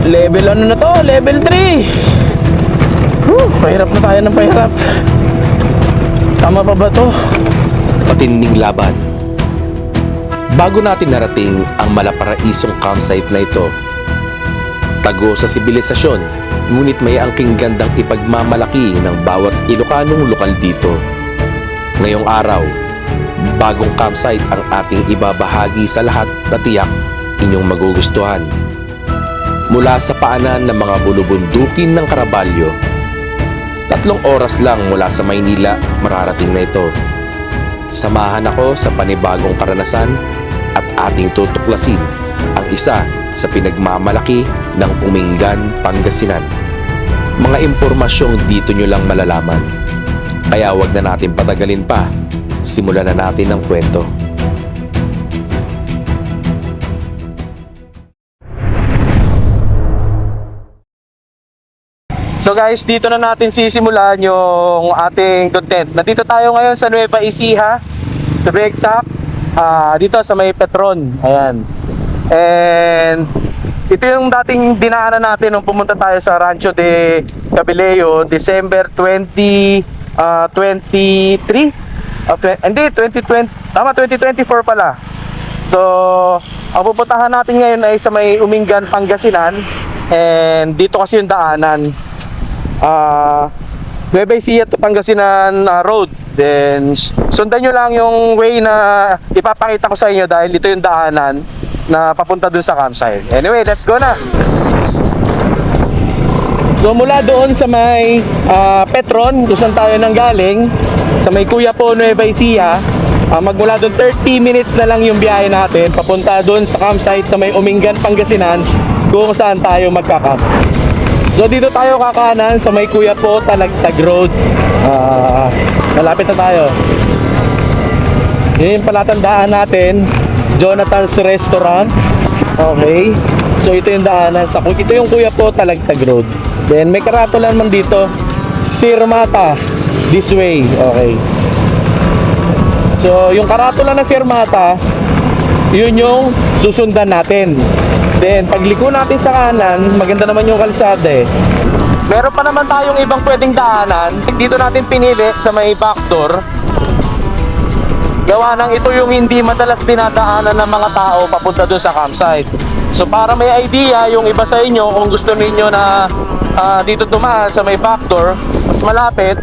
Level ano na to? Level 3. Pahirap na tayo ng pahirap. Tama pa ba to? Matinding laban. Bago natin narating ang malaparaisong campsite na ito, tago sa sibilisasyon, ngunit may angking gandang ipagmamalaki ng bawat Ilocanong lokal dito. Ngayong araw, bagong campsite ang ating ibabahagi sa lahat na tiyak inyong magugustuhan. Mula sa paanan ng mga bulubundukin ng Caraballo, 3 oras lang mula sa Maynila mararating na ito. Samahan ako sa panibagong karanasan at ating tutuklasin ang isa sa pinagmamalaki ng Umingan, Pangasinan. Mga impormasyong dito nyo lang malalaman. Kaya wag na natin patagalin pa. Simulan na natin ang kwento. So guys, dito na natin sisimulan yung ating content. Nandito tayo ngayon sa Nueva Ecija, to be exact, dito sa may Petron. Ayan. And ito yung dating dinaanan natin nung pumunta tayo sa Rancho de Cabeleo, December 2023. Hindi, 2020. Tama, 2024 pala. So, ang pupuntahan natin ngayon ay sa may Umingan, Pangasinan. And dito kasi yung daanan. Nueva Ecija to Pangasinan Road. Then sundan nyo lang yung way na ipapakita ko sa inyo dahil ito yung daanan na papunta dun sa campsite. Anyway, let's go na. So mula doon sa may Petron, kung saan tayo nanggaling, sa may Cuyapo, Nueva Ecija, magmula doon 30 minutes na lang yung biyahe natin papunta doon sa campsite sa may Umingan, Pangasinan, kung saan tayo magka-camp. So dito tayo kakanan sa may Cuyapo, Talagtag Road. Malapit na tayo. Yun yung palatandaan natin, Jonathan's Restaurant. Okay. So ito yung daanan sa ito yung Cuyapo, Talagtag Road. Then may karatula naman dito, Sirmata, this way. Okay. So yung karatula na Sirmata, yun yung susundan natin. Then pagliko natin sa kanan, maganda naman yung kalsada eh. Meron pa naman tayong ibang pwedeng daanan. Dito natin pinili sa may backdoor. Gawa ng ito yung hindi madalas dinadaanan ng mga tao papunta doon sa campsite. So para may idea yung iba sa inyo kung gusto niyo na dito dumaan sa may backdoor, mas malapit,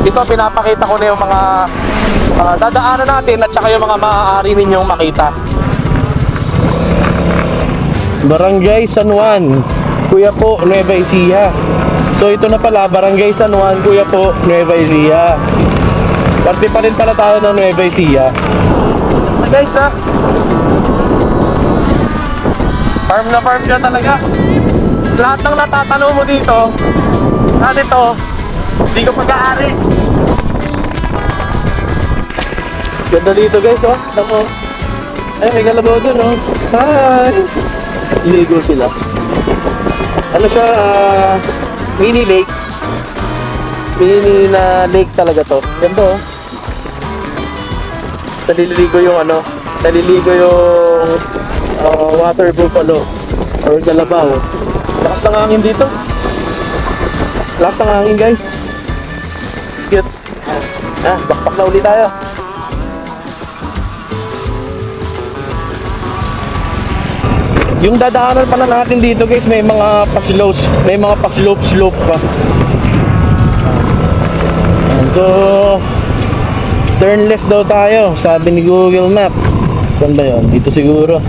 ito pinapakita ko na yung mga dadaanan natin at saka yung mga maaari ninyong makita. Barangay San Juan, Cuyapo, Nueva Ecija. So ito na pala, Barangay San Juan, Cuyapo, Nueva Ecija. Parte pa rin pala tayo ng Nueva Ecija. Guys farm na farm siya talaga. Lahat ng natatanong mo dito, hindi ko pag-aari. Ganda dito guys, oh. Tamo. Ay, may kalabaw dun, oh. Hi! Iligo sila. Ano siya, mini lake. Mini na lake talaga to. Ganda, oh. Naliligo yung water buffalo or kalabaw. Lakas ng hangin dito. Lakas ng hangin guys. Cute. Bakpak na ulit tayo. Yung dadaanan pala natin dito guys, may mga pa-slope pa. So turn left daw tayo, sabi ni Google Map. Saan ba yun? Dito siguro.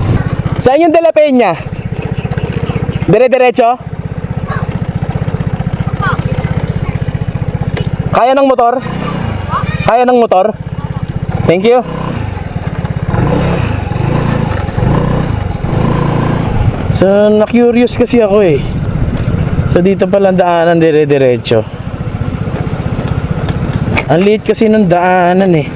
Saan yung De La Peña? Dire-diretso? Kaya ng motor? Kaya ng motor? Thank you. So, na-curious kasi ako eh. So, dito pala daanan dire-diretso. Ang liit kasi ng daanan eh.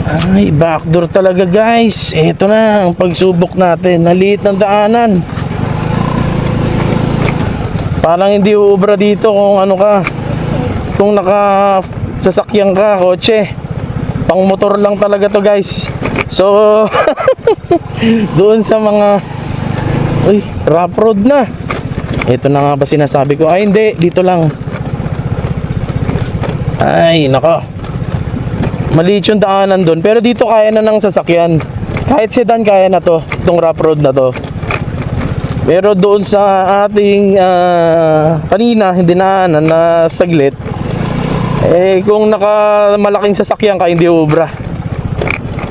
Ay, backdoor talaga guys. Ito na ang pagsubok natin. Ang liit ng daanan. Parang hindi uubra dito kung ano ka. Kung nakasasakyan ka, kotse. Pang motor lang talaga to guys. So, doon sa mga Uy, rough road na. Ito na nga ba sinasabi ko? Ay hindi, dito lang. Ay nako, maliit yung daanan doon, pero dito kaya na ng sasakyan. Kahit sedan kaya na to, itong rough road na to. Pero doon sa ating kanina, hindi na saglit, kung malaking sasakyan ka, hindi ubra.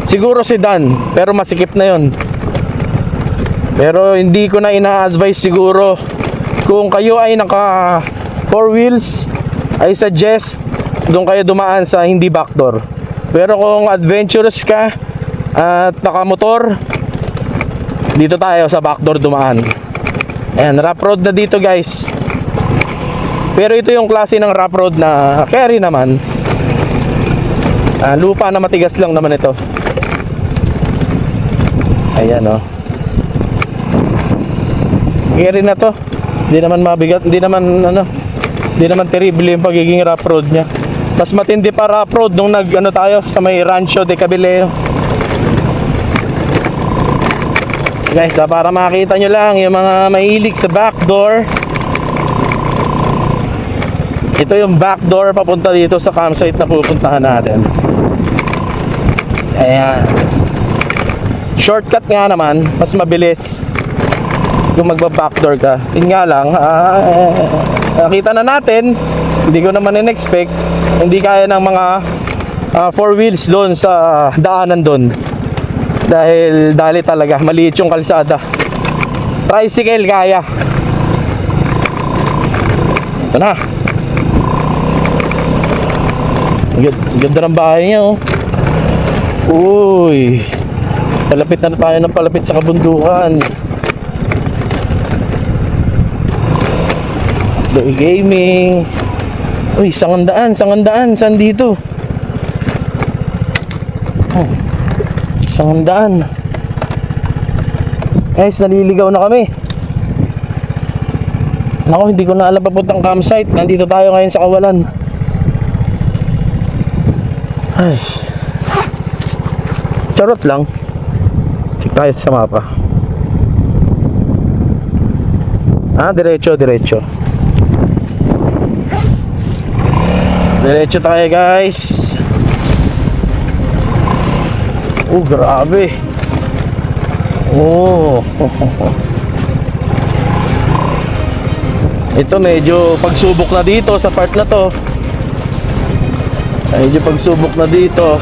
Siguro sedan, pero masikip na yon. Pero hindi ko na ina-advise siguro. Kung kayo ay naka 4 wheels, I suggest doon kayo dumaan sa hindi backdoor. Pero kung adventurous ka at naka-motor, dito tayo sa backdoor dumaan. Ayan, rough road na dito guys. Pero ito yung klase ng rough road na carry naman. Lupa na matigas lang naman ito. Ayan oh. Carry na to. Hindi naman mabigat, hindi naman terrible yung pagiging rough road niya. Mas matindi pa rough road nung tayo sa may Rancho de Cabeleo. Guys, para makita nyo lang yung mga mahilig sa backdoor. Ito yung backdoor papunta dito sa campsite na pupuntahan natin. Ayan. Shortcut nga naman, mas mabilis kung magba-backdoor ka. Yun nga lang, nakita na natin, hindi ko naman in-expect, hindi kaya ng mga 4 wheels doon sa daanan doon. Dahil dali talaga, maliit yung kalsada. Tricycle kaya. Ito na. Ang ganda ng bahay niya oh. Uy, palapit na tayo ng palapit sa kabundukan. Gaming. Uy, sangandaan, saan dito? Oh, sangandaan. Guys, naliligaw na kami. Nako, hindi ko na alam papuntang campsite. Nandito tayo ngayon sa Kawalan. Ay. Charot lang. Check tayo sa mapa. Diretso. Diretso tayo guys. Grabe. Ito medyo pagsubok na dito sa part na to. Medyo pagsubok na dito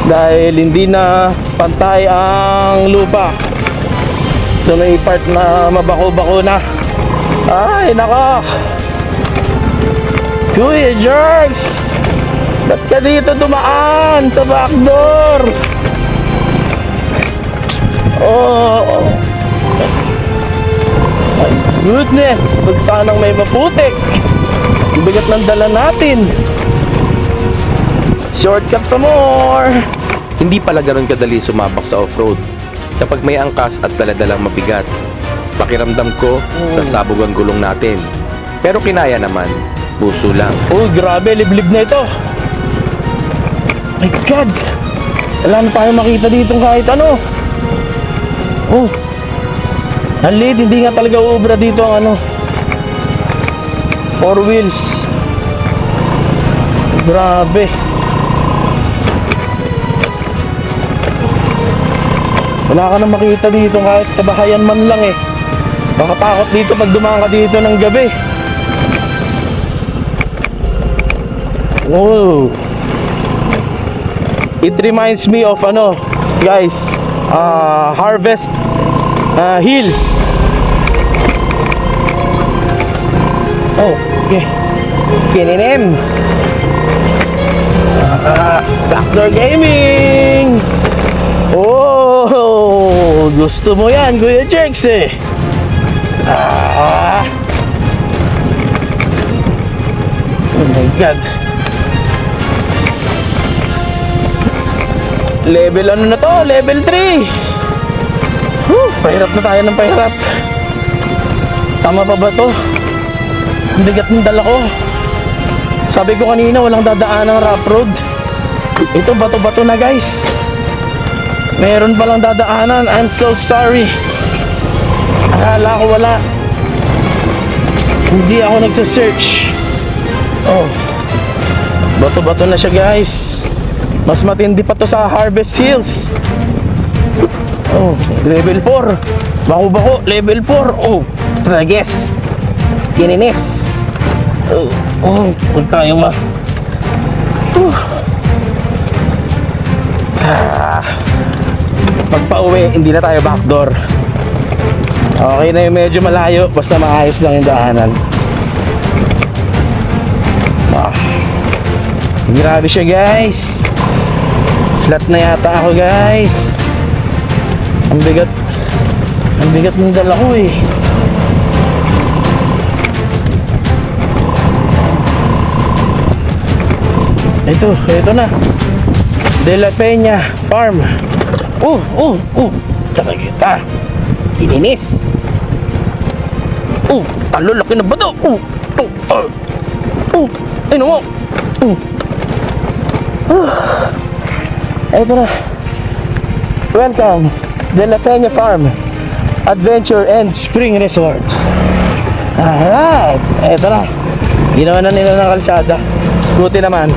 dahil hindi na pantay ang lupa. So may part na mabako-bako na. Ay nako, Kuya Jerks, ba't ka dito dumaan sa backdoor? Oh, my goodness, wag sanang may maputik. Ang bigat ng dala natin. Shortcut pa more. Hindi pala ganun kadali sumabak sa off-road kapag may angkas at daladalang mabigat. Pakiramdam ko, sasabog ang gulong natin. Pero kinaya naman, puso lang. Grabe, liblib na ito. My God, wala na tayo makita dito kahit ano. Ang liit, hindi nga talaga uubra dito ang 4 wheels. Grabe. Wala ka na makita dito kahit sa bahayan man lang eh. Makatakot dito pag dumaan ka dito ng gabi. It reminds me of guys, Harvest Hills. Okay. Kininim. Backdoor Gaming. Gusto mo yan, Kuya Jerks eh. Oh my God. Level na to? Level 3. Pahirap na tayo ng pahirap. Tama pa ba to? Ang bigat ng dala ko. Sabi ko kanina walang dadaan ng rough road. Ito bato-bato na guys. Meron palang dadaanan. I'm so sorry. ako wala. Hindi ako nagsa-search. Oh. Bato-bato na siya, guys. Mas matindi pa to sa Harvest Hills. Oh, level 4. Bako-bako, level 4. Oh, trages. Kininis. Oh, huwag tayong pagpa-uwi, hindi na tayo backdoor. Okay na yung medyo malayo, basta maayos lang yung daanan. Grabe siya, guys. Flat na yata ako, guys. Ang bigat ng dala ko eh. Ito na. De La Peña Farm. Talaga. Ininis. Talo, laki na bato. Ano mo? Ito na. Welcome, De La Peña Farm Adventure and Spring Resort. Alright, ito na. Ginawa na nila ng kalsada. Buti naman.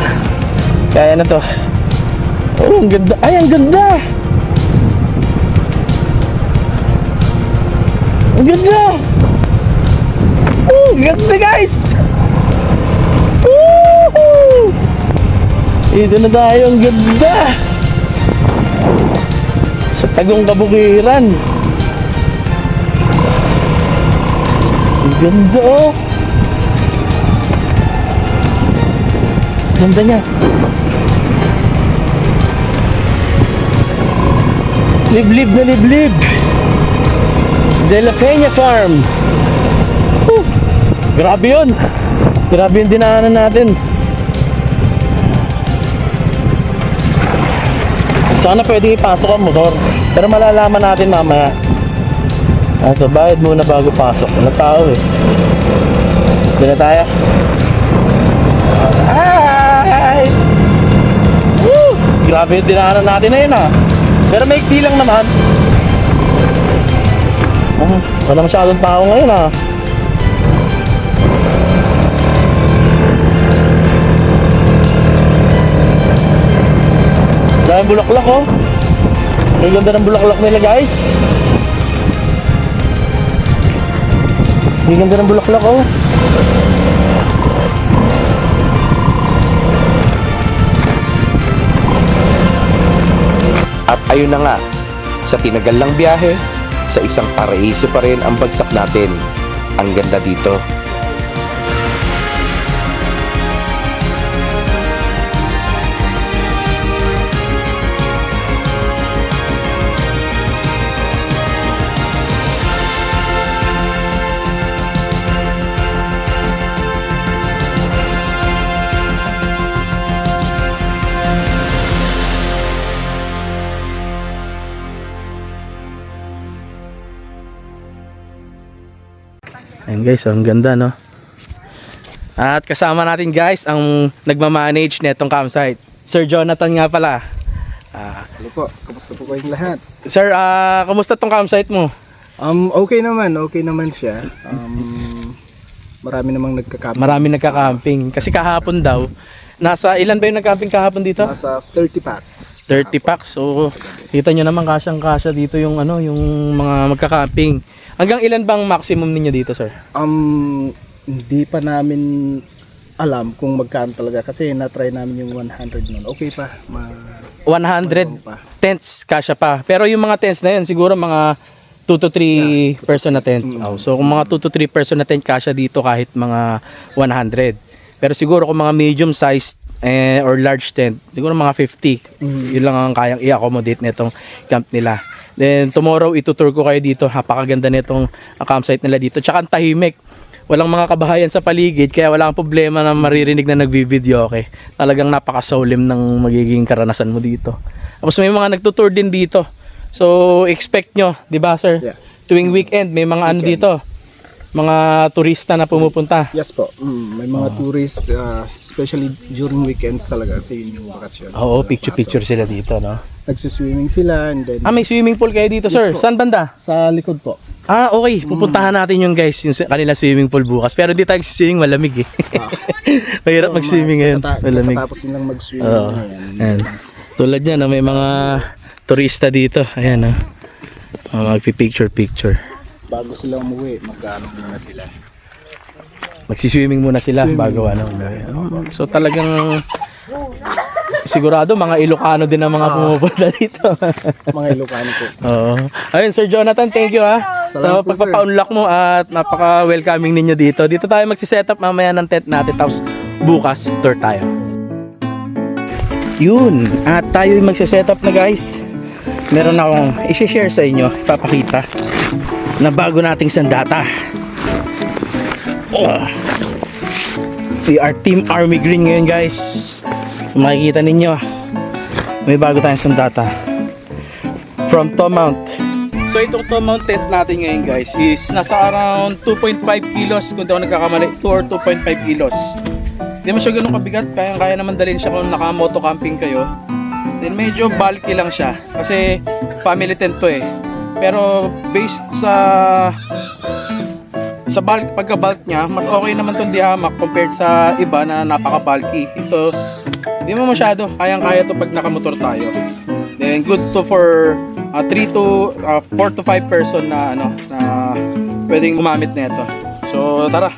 Kaya na to. Oh, ang ganda. Ay, ang ganda. Ang ganda. Oh, ganda, guys. Woohoo! Ito na tayo. Ang ganda. Sa Tagong Kabukiran. Ang ganda, oh. Ganda niya. Liblib na liblib. De La Peña Farm. Grabe yun. Grabe yung dinaanan natin. Sana pwede ipasok ang motor, pero malalaman natin mamaya. Ito, bayad muna bago pasok. Wala tao eh. Doon na tayo. Alright! Woo! Grabe yung dinaanan natin na yun ah. Pero may iksi lang naman. Wala masyadong tao ngayon ah. Dahil bulaklak oh. Ang ganda ng bulaklak nila, guys. Ang ganda ng bulaklak oh. At ayun na nga, sa tinagal lang biyahe, sa isang paraiso pa rin ang bagsak natin. Ang ganda dito. Ayan guys, ang ganda no. At kasama natin guys ang nagmamanage netong campsite, Sir Jonathan nga pala. Hello po, kamusta po kayong lahat? Sir, kamusta tong campsite mo? Okay naman siya. Marami namang nagka-camping. Marami nagka-camping. Kasi kahapon daw, nasa ilan ba yung nag-camping kahapon dito? Nasa 30 packs. 30 packs. So, kita nyo naman kasyang-kasya dito yung ano, yung mga magka-camping. Hanggang ilan bang maximum ninyo dito, sir? Hindi pa namin alam kung magkano talaga kasi na-try namin yung 100 noon. Okay pa. 100 pa. tents kasya pa. Pero yung mga tents na yun, siguro mga 2 to 3 person na tent. So, kung mga 2 to 3 person na tent kasya dito kahit mga 100. Pero siguro kung mga medium sized or large tent, siguro mga 50. Yun lang ang kayang i-accommodate nitong camp nila. Then tomorrow itutour ko kayo dito. Napakaganda nitong campsite nila dito. Tsaka ang tahimik. Walang mga kabahayan sa paligid kaya wala kang problema na maririnig na nagvi-video, okay. Talagang napaka-solemn ng magiging karanasan mo dito. Tapos may mga nagtutour din dito. So expect nyo, 'di ba, sir? Yeah. Tuwing weekend may mga ano dito. mga turista na pumupunta. Yes po. May mga tourists, especially during weekends talaga kasi yun yung bakasyon. Oo, picture sila dito, no? Nagsuswimming sila and then May swimming pool kayo dito, sir. po. Saan banda? sa likod po. Okay. Pupuntahan natin yung guys, yung kanila swimming pool bukas. Pero hindi tayo swimming, malamig eh. Mahirap mag-swimming ngayon. Malamig. Tapos nilang mag-swimming Oo. ngayon. Ayan. Tulad niyan, may mga turista dito. Ayan, magpi-picture. Bago sila umuwi, magkaano muna sila. Magsiswimming muna sila bago ano. So talagang sigurado mga Ilocano din ang mga pumupunta dito. Mga Ilocano po. Oo. Ayun, Sir Jonathan, thank you ha. Salamat Sa po, pagpapa-unlock mo at napaka-welcoming ninyo dito. Dito tayo magsiset up mamaya ng tent natin tapos bukas tour tayo. Yun, at tayo yung magsiset up na guys. Meron akong i-share sa inyo, ipapakita na bago nating sandata. We are Team Army Green ngayon guys. Kung makikita ninyo, may bago tayong sandata from Tomount. So itong Tomount tent natin ngayon guys is nasa around 2.5 kilos kung di ako nagkakamali, 2 or 2.5 kilos. Hindi mo siya ganun kabigat, kaya naman dalhin siya kung naka-moto camping kayo. Then medyo bulky lang siya kasi family tent to eh. Pero based sa bulk, pagka-bulk niya, mas okay naman tong dihamak compared sa iba na napaka-bulky. Ito, hindi mo masyado, kayang-kaya to pag nakamotor tayo. Then good to for 4 to 5 person na pwedeng gumamit nito. So tara,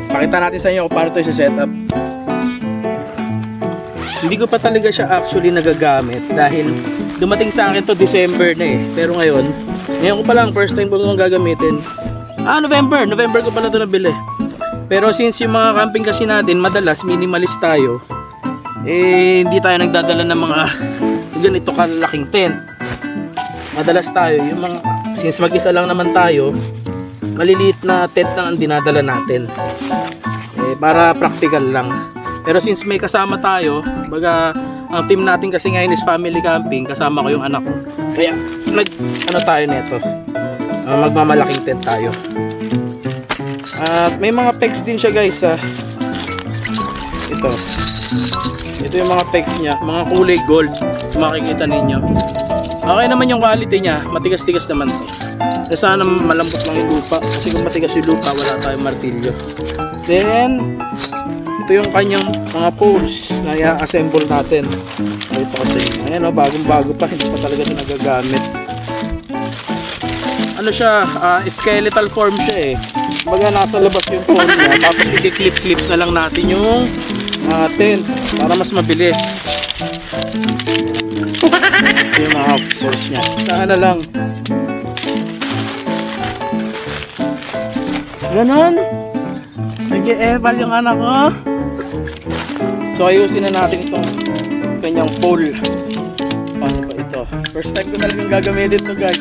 pakita natin sa inyo kung paano ito i-set up. Hindi ko pa talaga siya actually nagagamit dahil dumating sa akin to December na eh. Pero ngayon ko pa lang first time ko itong gagamitin. November ko pala ito nabili. Pero since yung mga camping kasi natin madalas minimalist tayo, hindi tayo nagdadala ng mga ganito kalaking tent. Madalas tayo yung mga, since mag-isa lang naman tayo, maliliit na tent lang ang dinadala natin. Para practical lang. Pero since may kasama tayo, baga ang team natin kasi ngayon is family camping, kasama ko yung anak ko. Kaya tayo nito. Magmamalaking tent tayo. At may mga pegs din siya guys. Ito yung mga pegs niya, mga kulay gold. Makikita ninyo. Okay naman yung quality niya, matigas-tigas naman to. Sana malambot lang yung lupa, kasi kung matigas yung lupa wala tayong martilyo. Then ito yung kanyang mga poles na i-assemble natin. Ito kasi, ayan bagong-bago pa, hindi pa talaga ito nagagamit. Skeletal form siya eh. Baga nasa labas yung pole niya, tapos i-clip-clip na lang natin yung tent para mas mabilis. Ito yung mga poles niya. Sana lang. Ganon. Nag-e-eval yung anak ko. So ayusin na natin itong kanyang pole. Paano ba ito? First time ko talagang gagamitin ito guys.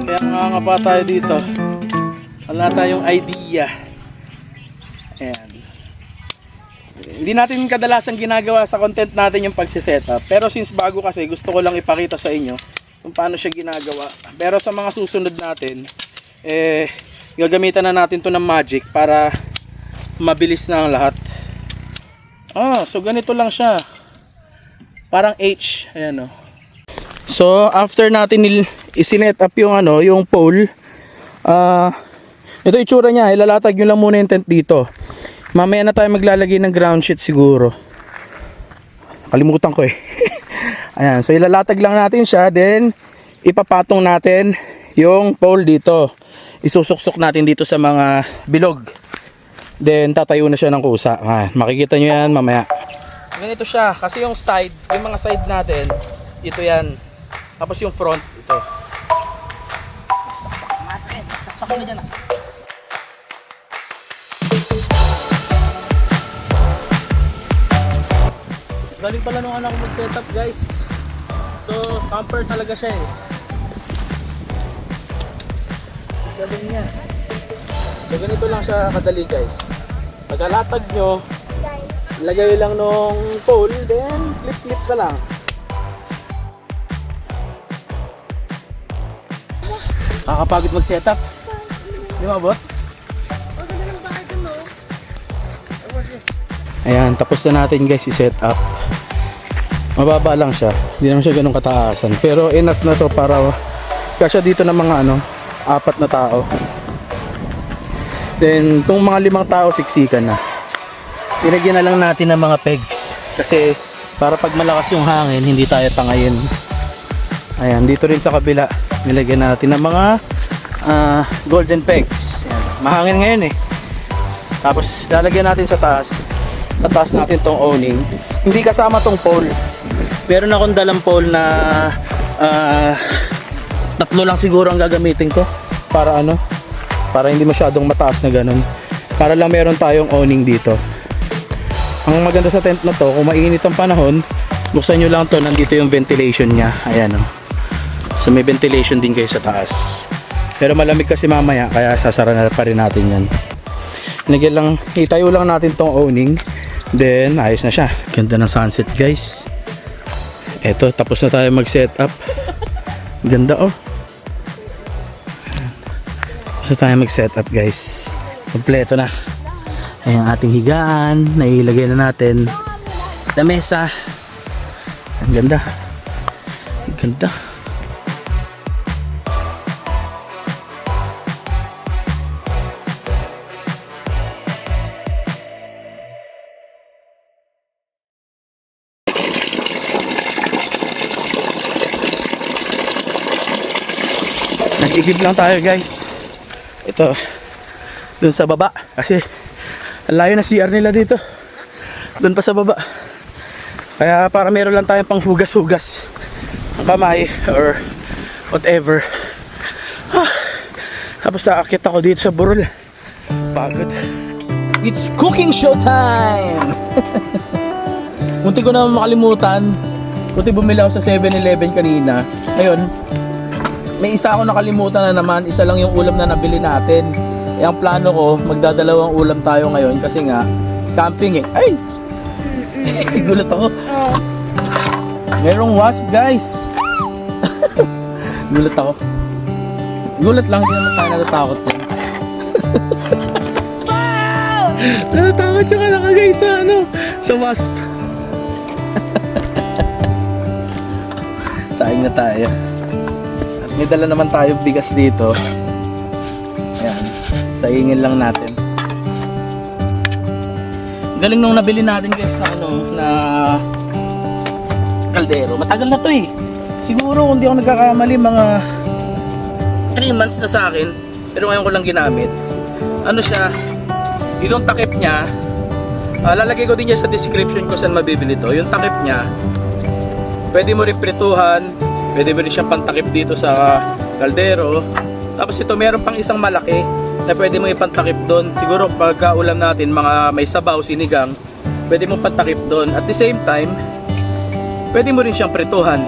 Kaya ngangapa tayo dito. Wala tayong idea. Ayan. Hindi natin kadalasan ginagawa sa content natin yung pagsisetup. Pero since bago kasi gusto ko lang ipakita sa inyo kung paano siya ginagawa. Pero sa mga susunod natin, gagamitan na natin to ng magic para mabilis na ang lahat. So ganito lang siya. Parang H. Ayan o. So after natin isinet up yung yung pole, ito itsura niya. Ilalatag nyo lang muna yung tent dito. Mamaya na tayo maglalagay ng ground sheet siguro. Kalimutan ko eh. Ayan. So ilalatag lang natin siya. Then ipapatong natin yung pole dito. Isusuksok natin dito sa mga bilog. Then tatayo na siya ng kusa. Makikita nyo yan mamaya. Ganito siya. Kasi yung side, yung mga side natin, ito yan. Tapos yung front, ito. Saksak mo dyan. Galing pala nung anak ko mag-setup guys. So camper talaga siya eh. Galing niya. So ganito lang siya kadali guys. Pagkalatag nyo, lagay lang nung pole, then flip na lang. Kakapagod mag-setup. Di ba bot? Ayan, tapos na natin guys i-set up. Mababa lang siya, hindi naman siya ganun kataasan, pero enough na to para kasya dito ng mga 4 na tao. Then kung mga 5 tao, siksikan na. Ilagyan na lang natin ng mga pegs kasi para pag malakas yung hangin hindi tayo tangayin. Ayan, dito rin sa kabila nilagyan natin ng mga golden pegs. Ayan, mahangin ngayon eh. Tapos lalagyan natin sa taas. Tataas natin tong awning. Hindi kasama tong pole. Meron akong dalang pole na 3 lang siguro ang gagamitin ko para para hindi masyadong mataas na ganun. Para lang meron tayong awning dito. Ang maganda sa tent na to, kung mainit ang panahon, buksan nyo lang to, nandito yung ventilation niya. Ayan o. So may ventilation din kayo sa taas. Pero malamig kasi mamaya, kaya sasara na pa rin natin yan. Itayo lang natin tong awning. Then ayos na siya. Ganda ng sunset guys. Eto, tapos na tayo mag setup. Ganda oh. Tapos na tayo mag setup guys. Kompleto na. Ayan ating higaan, nailagay na natin na mesa. Ang ganda. Ang ganda. Nag-igib lang tayo guys. Ito dun sa baba kasi ang layo na CR nila dito. Doon pa sa baba. Kaya para meron lang tayong pang hugas-hugas ang kamay or whatever. Tapos aakit ako dito sa burol. Pagod. It's cooking show time! Munti ko na makalimutan. Munti bumili ako sa 7-Eleven kanina. Ngayon, may isa ako nakalimutan na naman. Isa lang yung ulam na nabili natin. Ang plano ko, magdadalawang ulam tayo ngayon kasi nga, camping eh. Ay! Gulat ako. Merong wasp guys. Gulat ako. Gulat lang, hindi naman tayo natatakot yan. Natatakot siya ka guys sa wasp. Saing na tayo. At may dala naman tayo bigas dito. Ayan. Saingin lang natin. Galing nung nabili natin guys na kaldero. Matagal na to eh. Siguro kung di ako nagkakamali mga 3 months na sa akin. Pero ngayon ko lang ginamit. Ano siya, itong takip niya, lalagay ko din niya sa description ko saan mabibili to. Yung takip niya, pwede mo rin prituhan, pwede mo rin siyang pantakip dito sa kaldero. Tapos ito meron pang isang malaki na pwede mo ipantakip doon. Siguro pagka ulam natin mga may sabaw, sinigang, pwede mo pantakip doon. At the same time, pwede mo rin siyang prituhan.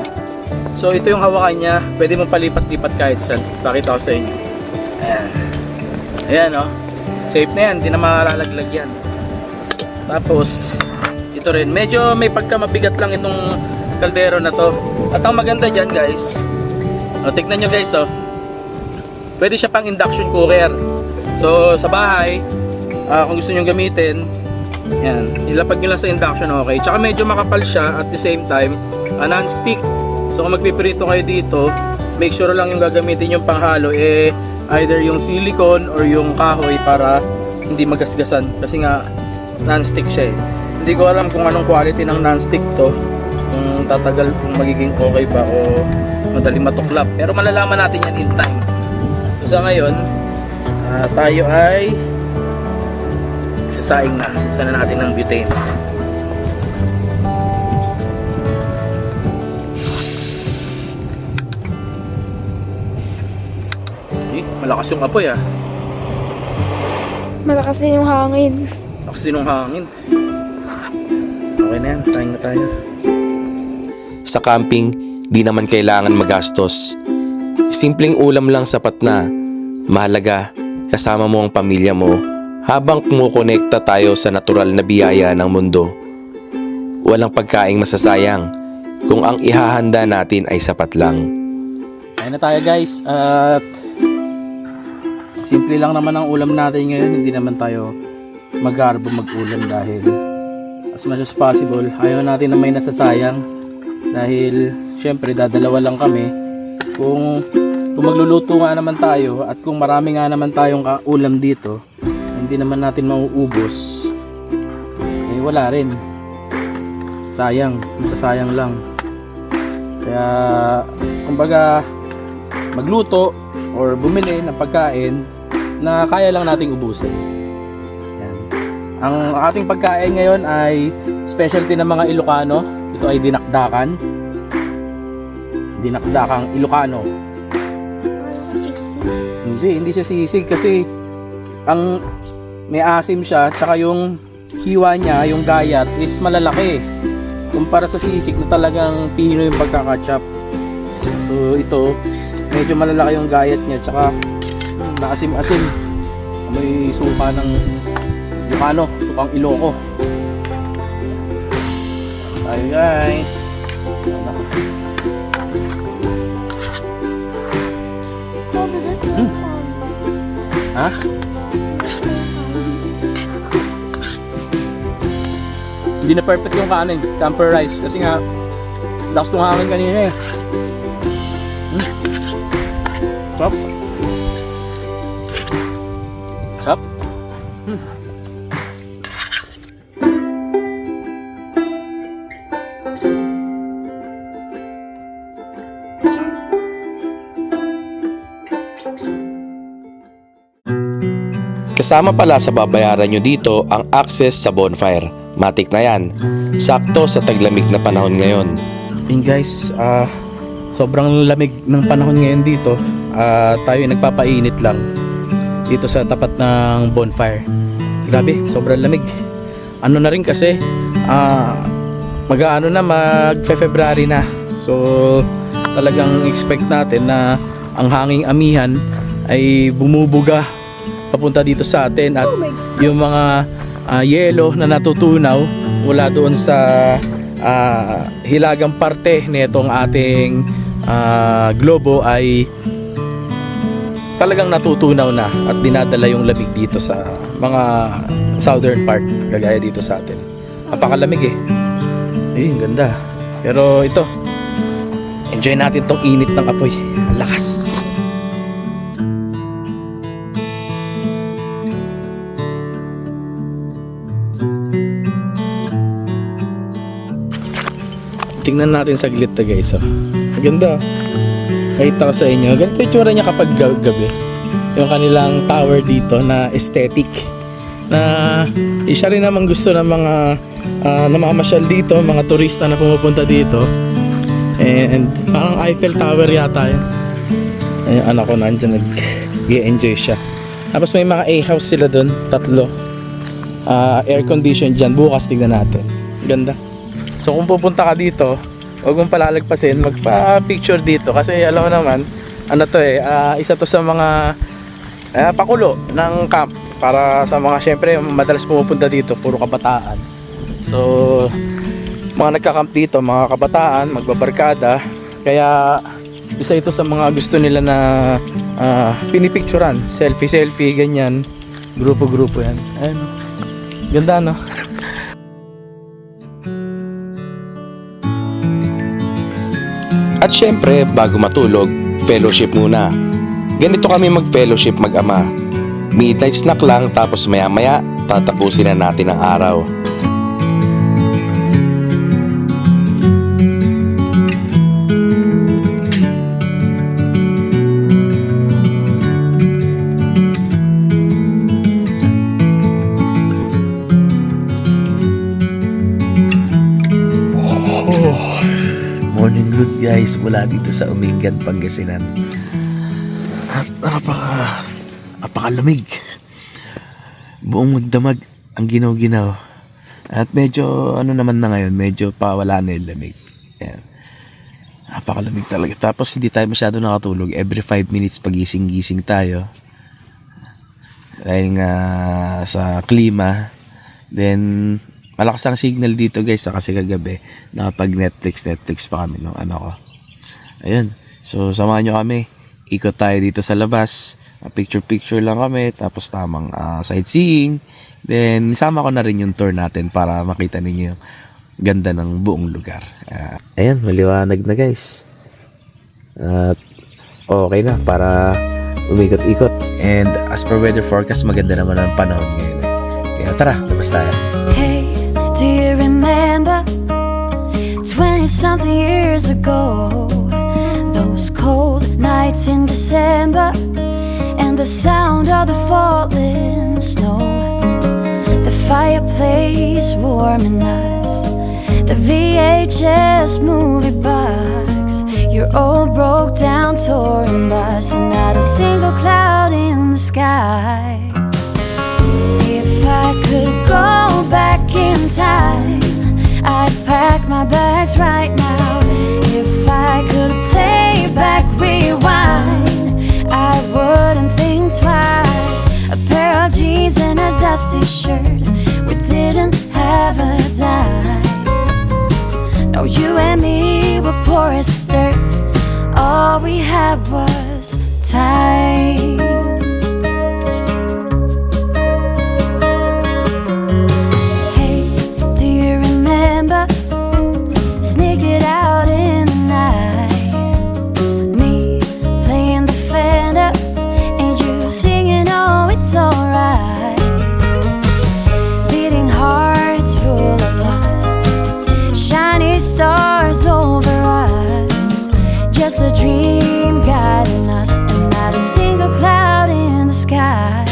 So ito yung hawakan niya, pwede mo palipat-lipat kahit saan. Pakita ko sa inyo. Ayan. Ayan oh. Safe na yan, hindi na malalaglag yan. Tapos ito rin, medyo may pagka mabigat lang itong kaldero na to. At ang maganda dyan guys, tignan nyo guys oh, pwede siya pang induction cooker. So sa bahay, kung gusto nyo gamitin, yan, ilapag nyo lang sa induction, okay. Tsaka medyo makapal siya at the same time non-stick. So kung magpiprito kayo dito, make sure lang yung gagamitin yung panghalo either yung silicone or yung kahoy para hindi magasgasan kasi nga non-stick siya eh. Hindi ko alam kung anong quality ng non-stick to, kung tatagal, kung magiging okay ba o madaling matuklap, pero malalaman natin yan in time. So sa ngayon, tayo ay sasaing na. Buksan na natin ng butane. Malakas yung apoy ah. Malakas din yung hangin. Malakas din yung hangin. Okay na yan, saing na tayo. Sa camping, di naman kailangan magastos. Simpleng ulam lang sapat na. Mahalaga, kasama mo ang pamilya mo habang kumukonekta tayo sa natural na biyaya ng mundo. Walang pagkaing masasayang kung ang ihahanda natin ay sapat lang. Ayun na tayo guys. At simple lang naman ang ulam natin ngayon. Hindi naman tayo mag-arbo mag-ulam dahil as much as possible. Ayaw natin na may nasasayang dahil syempre dadalawa lang kami. Kung magluluto nga naman tayo at kung marami nga naman tayong ulam dito, hindi naman natin mauubos, eh wala rin, sayang, masasayang lang. Kaya kumbaga magluto or bumili ng pagkain na kaya lang nating ubusin. Yan. Ang ating pagkain ngayon ay specialty ng mga Ilocano. Ito ay dinakdakan. Dinakdakang Ilocano. Hindi siya sisig kasi ang may asim siya, tsaka yung hiwa niya, yung gayat is malalaki kumpara sa sisig na talagang pino yung pagkakachop. So ito medyo malalaki yung gayat niya, tsaka naasim-asim. May suka ng Ilocano, sukang Iloco. Tayo guys. Ha? Hindi na perfect yung kanin, camper rice kasi nga lakas ng hangin kanina eh. Sarap. Sarap. Kasama pala sa babayaran nyo dito ang access sa bonfire. Matik na yan. Sakto sa taglamig na panahon ngayon. Yun guys, sobrang lamig ng panahon ngayon dito. Tayo ay nagpapainit lang dito sa tapat ng bonfire. Grabe, sobrang lamig. Ano na rin kasi, mag-February na. So talagang expect natin na ang hanging amihan ay bumubuga papunta dito sa atin at yung mga yelo na natutunaw mula doon sa hilagang parte nitong ating globo ay talagang natutunaw na at dinadala yung lamig dito sa mga southern part kagaya dito sa atin. Napakalamig eh. Ayun, ganda. Pero ito, enjoy natin tong init ng apoy. Ang lakas. Tingnan natin saglit to guys. Maganda. Kahit ako sa inyo. Ganito yung tsura niya kapag gabi. Yung kanilang tower dito na aesthetic. Na isa rin naman gusto ng mga namamasyal dito, mga turista na pumupunta dito. And parang Eiffel Tower yata yun. Ayun, anak ko nandyan nag-enjoy siya. Tapos may mga A-house sila dun, 3. Air condition dyan. Bukas tignan natin. Ganda. So kung pupunta ka dito, huwag mong palalagpasin, magpa-picture dito kasi alam mo naman, ano to isa to sa mga pakulo ng camp para sa mga syempre madalas pumupunta dito, puro kabataan. So mga nagka-camp dito, mga kabataan, magbabarkada, kaya isa ito sa mga gusto nila na pinipicturan, selfie, ganyan, grupo-grupo yan. Ayun, ganda no? At syempre, bago matulog, fellowship muna. Ganito kami mag-fellowship mag-ama. Midnight snack lang tapos maya-maya, tatapusin na natin ang araw. Morning good guys mula dito sa Umingan, Pangasinan. At napakalamig. Buong magdamag ang ginaw-ginaw. At medyo ano naman na ngayon, medyo pawala na yung lamig. Ayan. Napakalamig talaga. Tapos hindi tayo masyado nakatulog. Every 5 minutes pagising-gising tayo. Dahil nga sa klima. Then malakas ang signal dito guys kasi kagabi nakapag Netflix pa kami nung ano ko. Ayun. So samahan nyo kami. Ikot tayo dito sa labas. Picture lang kami. Tapos tamang sightseeing. Then, isama ko na rin yung tour natin para makita ninyo yung ganda ng buong lugar. Ayan, maliwanag na guys. At okay na para umikot-ikot. And as per weather forecast, maganda naman ang panahon ngayon. Kaya tara, labas tayo. Hey, do you remember 20-something years ago? Those cold nights in December and the sound of the falling snow. The fireplace warming us, the VHS movie box, your old broke down touring bus, and not a single cloud in the sky. If I could go back in time, I'd pack my bags right now. If I could play back, rewind, I wouldn't think twice. A pair of jeans and a dusty shirt, we didn't have a dime. No, you and me were poor as dirt, all we had was time. Hey, do you remember sneaking out in the night? Me playing the Fender and you singing, oh, it's alright. Beating hearts full of lust, shiny stars over us, just a dream guiding us, and not a single cloud in the sky.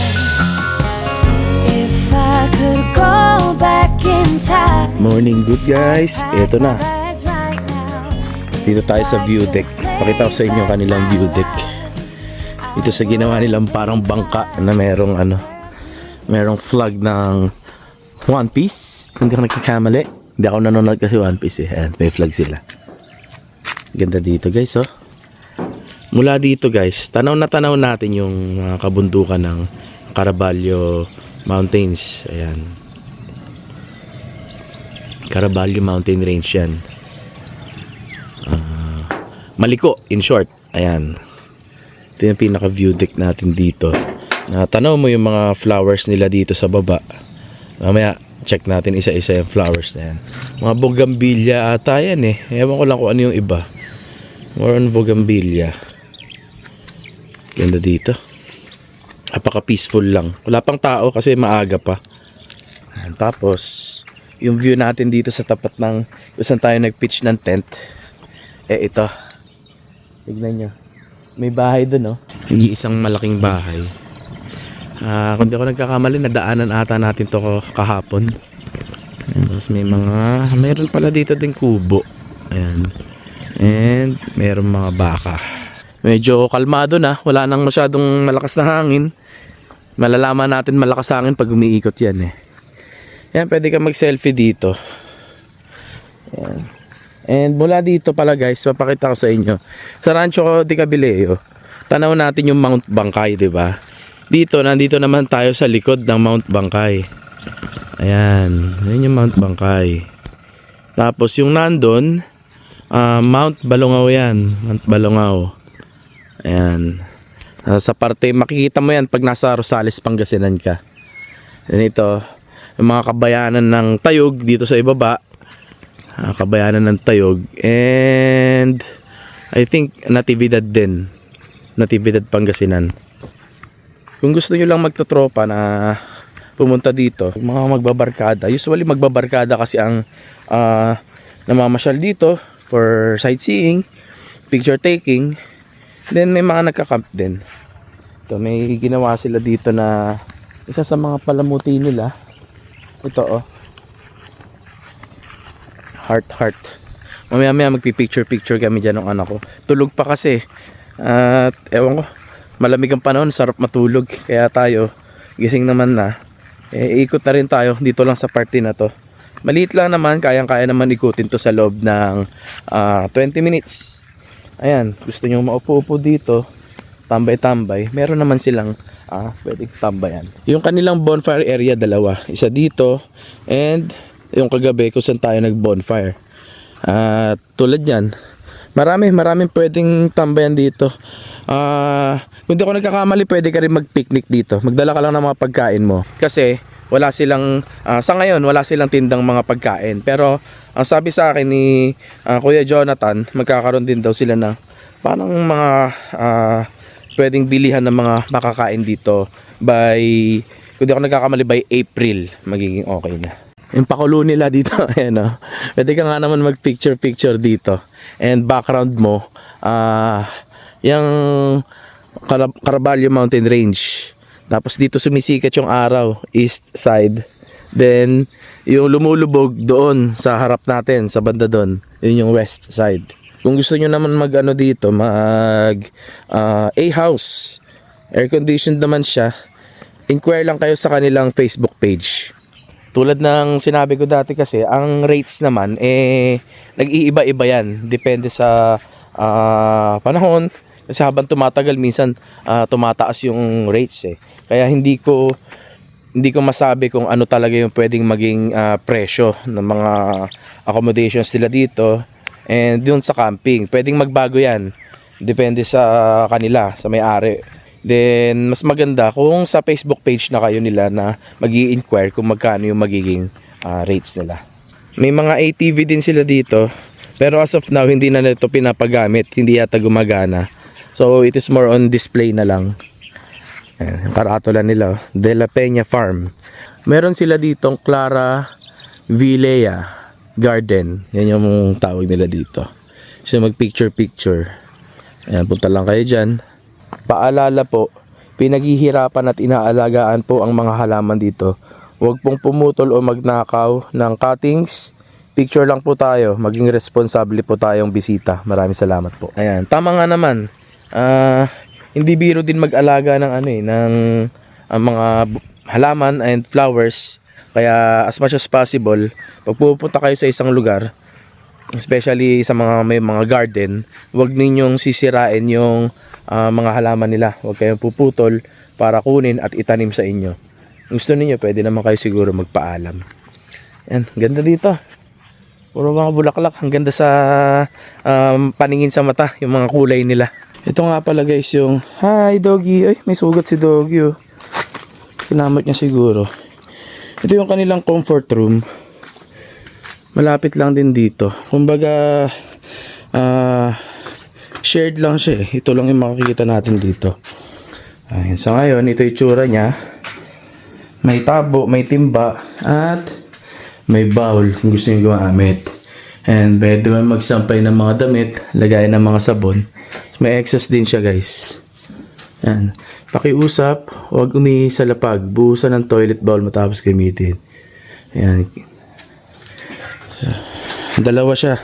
If I could go back in time. Morning good guys. Ito na. Dito tayo sa view deck. Pakita ko sa inyo kanilang view deck. Ito sa ginawa nilang parang bangka na merong flag ng One Piece. Hindi ako nagkakamali. Hindi ako nanonood kasi One Piece eh. Ayan, may flag sila. Ganda dito guys oh. Mula dito guys, tanaw natin yung mga kabundukan ng Caraballo Mountains. Ayan. Caraballo Mountain Range yan. Maliko in short. Ayan. Ito yung pinaka view deck natin dito. Tanaw mo yung mga flowers nila dito sa baba. Mamaya check natin isa-isa yung flowers na yan. Mga bougainvillea ata yan eh. Ewan ko lang kung ano yung iba. More on bougainvillea. Ganda dito. Napaka peaceful lang. Wala pang tao kasi maaga pa. Ayan, tapos yung view natin dito sa tapat ng kung saan tayo nag-pitch ng tent. Eh ito. Tignan nyo. May bahay dun oh. Isang malaking bahay. Kung di ako nagkakamali, nadaanan ata natin to kahapon. Ayan, tapos mayroon pala dito din kubo. Ayan. And mayroon mga baka. Medyo kalmado na. Wala nang masyadong malakas na hangin. Malalaman natin malakas hangin pag umiikot yan eh. Ayan, pwede ka mag-selfie dito. Ayan. And mula dito pala guys, papakita ko sa inyo. Sa Rancho de Cabeleo, tanaw natin yung Mount Bangkay, di ba? Nandito naman tayo sa likod ng Mount Bangkay. Ayan, yun yung Mount Bangkay. Tapos yung nandun, Mount Balungaw yan. Mount Balungaw. Ayan. Sa parte, makikita mo yan pag nasa Rosales, Pangasinan ka. Ganito, yung mga kabayanan ng Tayog dito sa ibaba. Kabayanan ng Tayog. And I think Natividad din. Natividad, Pangasinan. Kung gusto nyo lang magtotropa na pumunta dito, mga magbabarkada. Usually magbabarkada kasi ang namamasyal dito for sightseeing, picture taking. Then may mga nagka-camp din. Ito, may ginawa sila dito na isa sa mga palamuti nila. Ito oh. Heart. Mamaya magpi-picture kami dyan ng anak ko. Tulog pa kasi. At ewan ko, malamig ang panahon, sarap matulog. Kaya tayo, gising naman na. Ikot na rin tayo dito lang sa party na to. Maliit lang naman, kayang-kaya naman ikutin to sa loob ng 20 minutes. Ayan, gusto nyo maupo-upo dito, tambay-tambay, meron naman silang pwedeng tambayan. Yung kanilang bonfire area, dalawa. Isa dito, and yung kagabi kung saan tayo nag-bonfire. Tulad yan, maraming pwedeng tambayan dito. Kung di ako nagkakamali, pwede ka rin mag-picnic dito. Magdala ka lang ng mga pagkain mo. Kasi wala silang sa ngayon wala silang tindang mga pagkain. Pero ang sabi sa akin ni Kuya Jonathan, magkakaroon din daw sila ng parang mga pwedeng bilihan ng mga makakain dito by, kung di ako nagkakamali, by April magiging okay na. Yung pakulo nila dito, ayan o. Pwede ka nga naman mag picture dito. And background mo, yung Caraballo Mountain Range. Tapos dito sumisikat yung araw, east side. Then yung lumulubog doon sa harap natin, sa banda doon, yun yung west side. Kung gusto nyo naman mag ano dito, mag A-house, air conditioned naman siya, inquire lang kayo sa kanilang Facebook page. Tulad ng sinabi ko dati kasi, ang rates naman nag-iiba-iba yan. Depende sa panahon. Kasi habang tumatagal, minsan tumataas yung rates eh. Kaya hindi ko masabi kung ano talaga yung pwedeng maging presyo ng mga accommodations nila dito. And dun sa camping, pwedeng magbago yan. Depende sa kanila, sa may-ari. Then, mas maganda kung sa Facebook page na kayo nila na mag-i-inquire kung magkano yung magiging rates nila. May mga ATV din sila dito. Pero as of now, hindi na ito pinapagamit. Hindi yata gumagana. So, it is more on display na lang. Ayan, yung karatola nila. De La Peña Farm. Meron sila ditong Clara Vilea Garden. Yan yung tawag nila dito. So, mag-picture. Ayan, punta lang kayo dyan. Paalala po, pinaghihirapan at inaalagaan po ang mga halaman dito. Huwag pong pumutol o magnakaw ng cuttings. Picture lang po tayo. Maging responsable po tayong bisita. Maraming salamat po. Ayan, tama nga naman. Hindi biro din mag-alaga ng ng mga halaman and flowers. Kaya as much as possible, pag pupunta kayo sa isang lugar, especially sa mga may mga garden, huwag ninyong sisirain yung mga halaman nila. Huwag kayong puputol para kunin at itanim sa inyo. Kung gusto niyo, pwede naman kayo siguro magpaalam. Yan, ganda dito. Puro mga bulaklak. Ang ganda sa paningin sa mata, yung mga kulay nila. Ito nga pala guys yung, hi doggy. Ay, may sugat si doggy oh. Kinamot niya siguro. Ito yung kanilang comfort room. Malapit lang din dito. Kumbaga, shared lang siya eh. Ito lang yung makikita natin dito. Ayun, sa ngayon, ito yung tsura niya. May tabo, may timba, at may bowl kung gusto nyo gumamit. And pwede mo magsampay ng mga damit, lagay ng mga sabon. May exhaust din siya guys. Yan. Pakiusap, huwag umihi sa lapag. Buhusan ng toilet bowl matapos gamitin. Yan. Dalawa siya.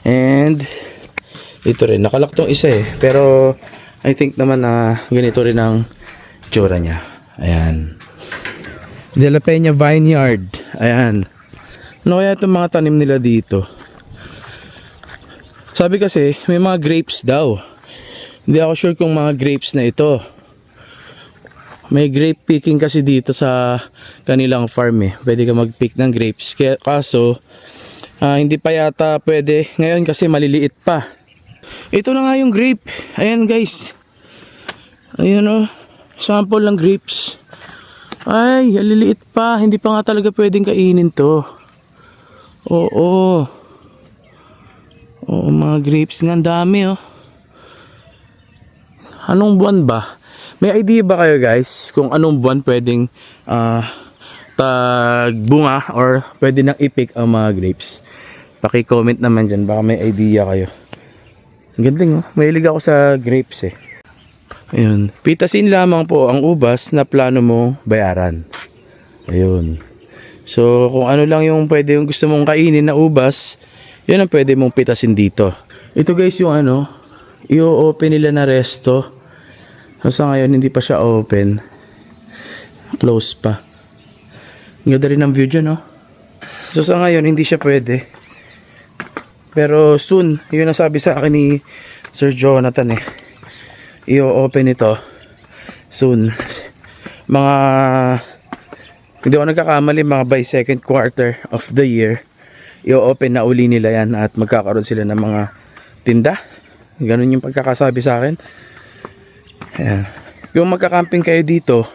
And ito rin, nakalak tong isa eh. Pero I think naman na ganito rin ang tsura niya. Ayan. De La Peña Vineyard. Ayan. Ano kaya itong mga tanim nila dito? Sabi kasi, may mga grapes daw. Hindi ako sure kung mga grapes na ito. May grape picking kasi dito sa kanilang farm eh. Pwede ka mag-pick ng grapes. Kaso, hindi pa yata pwede. Ngayon kasi maliliit pa. Ito na nga yung grape. Ayan guys. Ayan oh. Sample ng grapes. Ay, maliliit pa. Hindi pa nga talaga pwedeng kainin to. Oo. Oo, mga grapes nga. Ang dami oh. Anong buwan ba? May idea ba kayo guys kung anong buwan pwedeng tagbunga or pwede nang i-pick ang mga grapes? Paki-comment naman dyan. Baka may idea kayo. Ang gandang oh. Mahilig ako sa grapes eh. Ayun. Pitasin lamang po ang ubas na plano mong bayaran. Ayun. So kung ano lang yung pwede yung gusto mong kainin na ubas, yun ang pwede mong pitasin dito. Ito guys yung i-open nila na resto. So sa ngayon hindi pa siya open. Close pa. Ganda rin ang view dyan no. So sa ngayon hindi siya pwede. Pero soon, yun ang sabi sa akin ni Sir Jonathan eh. I-open ito soon. Mga, hindi ako nagkakamali, mga by second quarter of the year, i-open na uli nila yan at magkakaroon sila ng mga tinda. Ganun yung pagkakasabi sa akin. Ayan. Kung magkakamping kayo dito,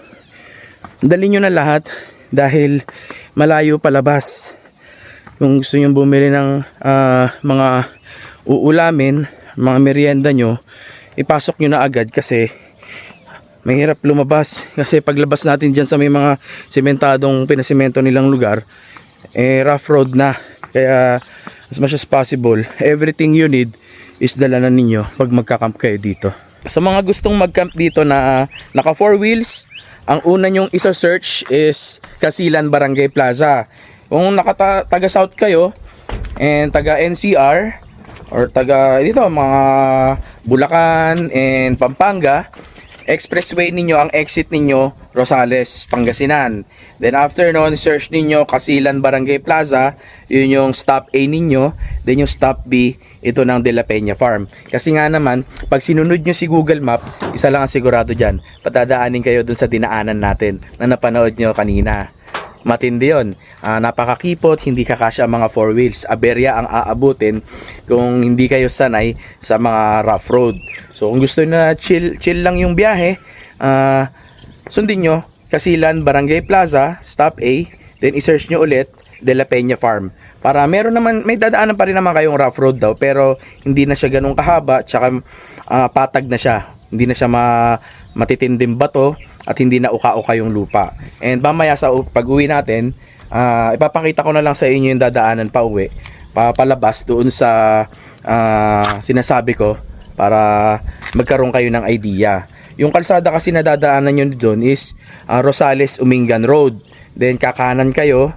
dali nyo na lahat. dahil malayo palabas. Kung gusto nyo bumili ng mga uulamin, mga merienda nyo, ipasok nyo na agad kasi mahirap lumabas. Kasi paglabas natin dyan sa may mga sementadong pinasemento nilang lugar, rough road na. Kaya as much as possible, everything you need is dala na ninyo pag magka-camp kayo dito. Sa mga gustong mag-camp dito na naka 4 wheels, ang una nyong isa-search is Casilan Barangay Plaza. Kung taga South kayo and taga NCR or taga dito mga Bulacan and Pampanga, expressway ninyo, ang exit ninyo Rosales, Pangasinan. Then after nun, search ninyo Casilan Barangay Plaza, yun yung stop A ninyo. Then yung stop B, ito ng De La Peña Farm. Kasi nga naman, pag sinunod nyo si Google Map, isa lang ang sigurado dyan, patadaanin kayo dun sa dinaanan natin na napanood nyo kanina. Matindi yun. Napakakipot, hindi kakasya ang mga 4 wheels. Aberya ang aabutin kung hindi kayo sanay sa mga rough road. So kung gusto na chill lang yung biyahe, sundin nyo Casilan Barangay Plaza, stop A, then i-search nyo ulit De La Peña Farm. Para meron naman, may dadaanan pa rin naman kayong rough road daw, pero hindi na siya ganun kahaba, tsaka patag na siya. Hindi na siya matitinding bato at hindi na uka-uka yung lupa. And mamaya sa pag-uwi natin, ipapakita ko na lang sa inyo yung dadaanan pa uwi, papalabas doon sa sinasabi ko para magkaroon kayo ng idea. Yung kalsada kasi na dadaanan nyo doon is Rosales Umingan Road. Then kakanan kayo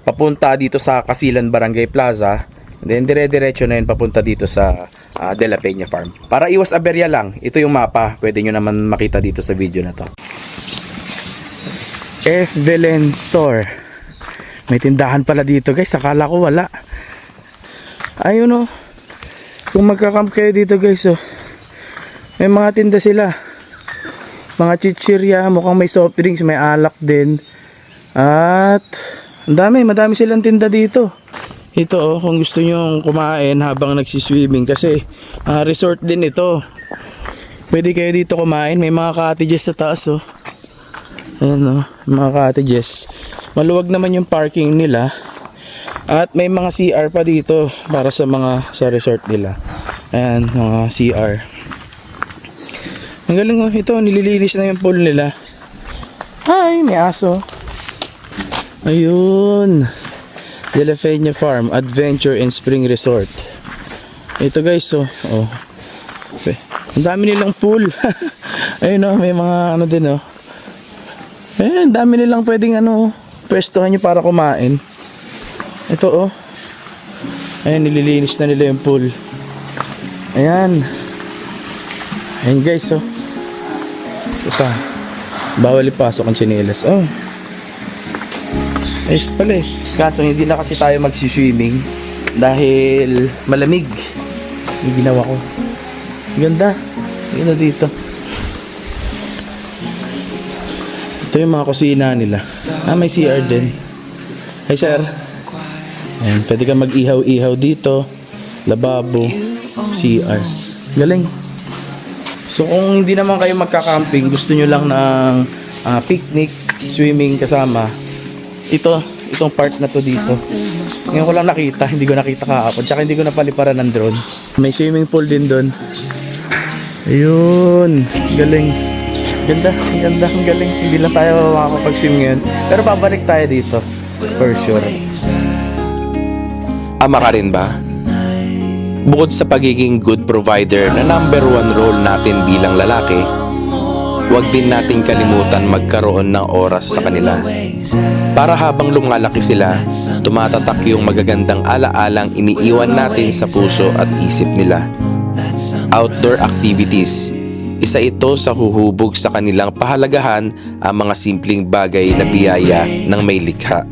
papunta dito sa Casilan Barangay Plaza. Then dire-diretso na yun papunta dito sa De La Peña Farm. Para iwas aberya lang, ito yung mapa. Pwede nyo naman makita dito sa video na to. F. Belen Store. May tindahan pala dito guys. Akala ko wala. Ayun oh. Kung magka-camp kayo dito guys oh, may mga tinda sila. Mga chichirya. Mukhang may soft drinks. May alak din. At madami silang tinda dito. Ito oh, kung gusto nyo kumain habang nagsiswimming, kasi resort din ito. Pwede kayo dito kumain. May mga cottages sa taas oh. Ayan oh, mga cottages. Maluwag naman yung parking nila. At may mga CR pa dito para sa resort nila. Ayan, mga CR. Ang galing oh, ito nililinis na yung pool nila. Ay, may aso. Ayun. De La Peña Farm Adventure and Spring Resort. Ito guys oh. Okay. Ang dami nilang pool. Ayun oh, may mga ano din oh. Ang dami nilang pwedeng pwestuhan nyo para kumain. Ito oh. Ayun, nililinis na nila yung pool. Ayan. Ayan guys oh. Ito pa. Bawal ipasok ang tsinelas. Oh. Ayos pala eh. Kaso hindi na kasi tayo magsiswimming dahil malamig. Yung ginawa ko. Ganda. Ganda dito. Ito yung mga kusina nila. May CR din. Hi sir. Ayan, pwede ka mag-ihaw-ihaw dito. Lababo. CR. Galing. So kung hindi naman kayo magka-camping, gusto nyo lang ng picnic, swimming kasama, itong part na to dito. Ngayon ko lang nakita, hindi ko nakita kahapon, tsaka hindi ko napaliparan ng drone. May swimming pool din doon. Ayun, galing. Ganda, ang galing. Hindi lang tayo makakapag-swim ngayon, pero babalik tayo dito for sure. Ama ka rin ba? Bukod sa pagiging good provider na number 1 role natin bilang lalaki, huwag din natin kalimutan magkaroon ng oras sa kanila. Para habang lumalaki sila, tumatatak yung magagandang alaalang iniiwan natin sa puso at isip nila. Outdoor activities. Isa ito sa huhubog sa kanilang pahalagahan ang mga simpleng bagay na biyaya ng may likha.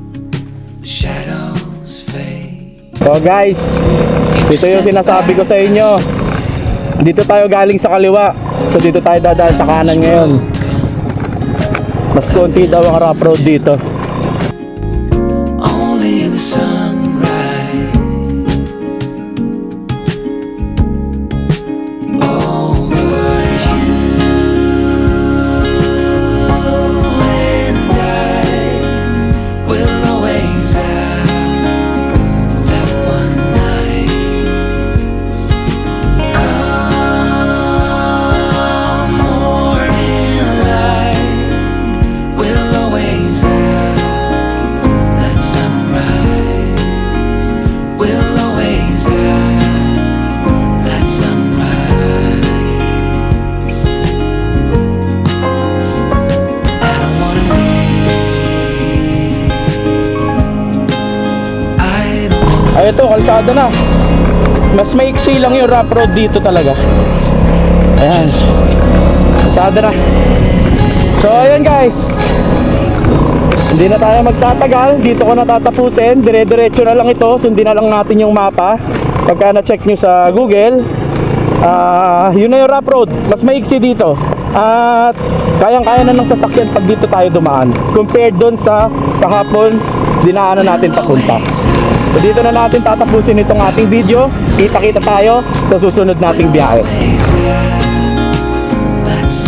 So guys, dito yung sinasabi ko sa inyo. Dito tayo galing sa kaliwa. So dito tayo dadaan sa kanan ngayon. Mas konti daw ang rough road dito. Only the sunrise over you and I. Ay, ito, kalsada na. Mas maiksi lang yung rough road dito talaga. Ayan. Kalsada na. So, ayan guys. Hindi na tayo magtatagal. Dito ko na tatapusin. Dire-diretso na lang ito. Sundin na lang natin yung mapa. Pagka na-check nyo sa Google, yun na yung rough road. Mas maiksi dito. At kayang-kaya na ng sasakyan pag dito tayo dumaan. Compared doon sa kahapon, dinaanan natin papunta. So dito na natin tatapusin itong ating video. Kita-kita tayo sa susunod nating biyahe. That's